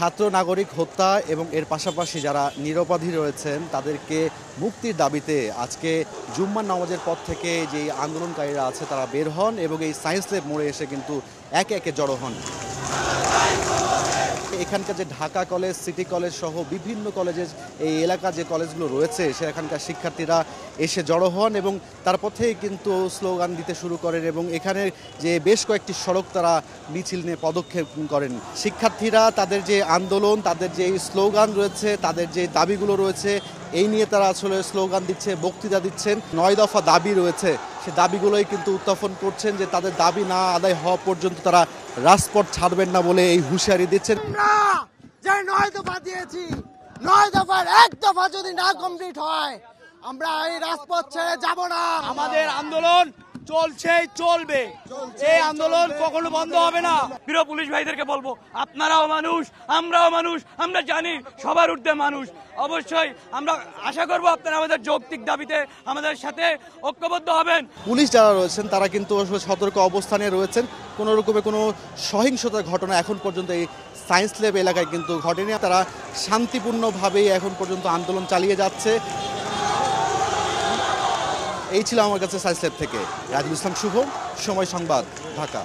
ছাত্র নাগরিক হত্যা এবং এর পাশাপাশি যারা নিরপরাধী রয়েছেন তাদেরকে মুক্তির দাবিতে আজকে জুম্মার নামাজের পর থেকে যে আন্দোলনকারীরা আছে তারা বের হন এবং এই সায়েন্স ল্যাব মোড়ে এসে কিন্তু একে একে জড়ো হন। এখানকার যে ঢাকা কলেজ, সিটি কলেজ সহ বিভিন্ন কলেজের এই এলাকা যে কলেজগুলো রয়েছে সেখানকার শিক্ষার্থীরা এসে জড়ো হন এবং তারপর থেকেই কিন্তু স্লোগান দিতে শুরু করেন এবং এখানে যে বেশ কয়েকটি সড়ক তারা মিছিল নিয়ে পদক্ষেপ করেন। শিক্ষার্থীরা তাদের যে আন্দোলন, তাদের যে স্লোগান রয়েছে, তাদের যে দাবিগুলো রয়েছে এই নিয়ে তারা আসলে স্লোগান দিচ্ছে, বক্তৃতা দিচ্ছেন। 9 দফা দাবি রয়েছে, সে দাবিগুলোই কিন্তু উত্থাপন করছেন যে তাদের দাবি না আদায় হওয়া পর্যন্ত তারা রাজপথ ছাড়বেন না বলে এই হুঁশিয়ারি দিচ্ছেন। যে 9 দফা দিয়েছি, 9 দফার 1 দফা যদি না কমপ্লিট হয় আমরা এই রাজপথ ছেড়ে যাব না। আমাদের আন্দোলন চলছে, চলবে, এই আন্দোলন কখনো বন্ধ হবে না। প্রিয় পুলিশ ভাইদেরকে বলবো, আপনারাও মানুষ, আমরাও মানুষ, আমরা জানি সবার ঊর্ধ্বে মানুষ। অবশ্যই আমরা আশা করব আপনারা আমাদের যৌক্তিক দাবিতে আমাদের সাথে ঐক্যবদ্ধ হবেন। পুলিশ যারা রয়েছেন তারা কিন্তু সতর্ক অবস্থানে রয়েছেন। কোনো রকমের কোনো সহিংসতার ঘটনা এখন পর্যন্ত এই সায়েন্স ল্যাব এলাকায় কিন্তু ঘটেনি। তারা শান্তিপূর্ণভাবেই এখন পর্যন্ত আন্দোলন চালিয়ে যাচ্ছে। এই ছিল আমার কাছে সায়েন্স ল্যাব থেকে রাজুল ইসলাম শুভ, সময় সংবাদ, ঢাকা।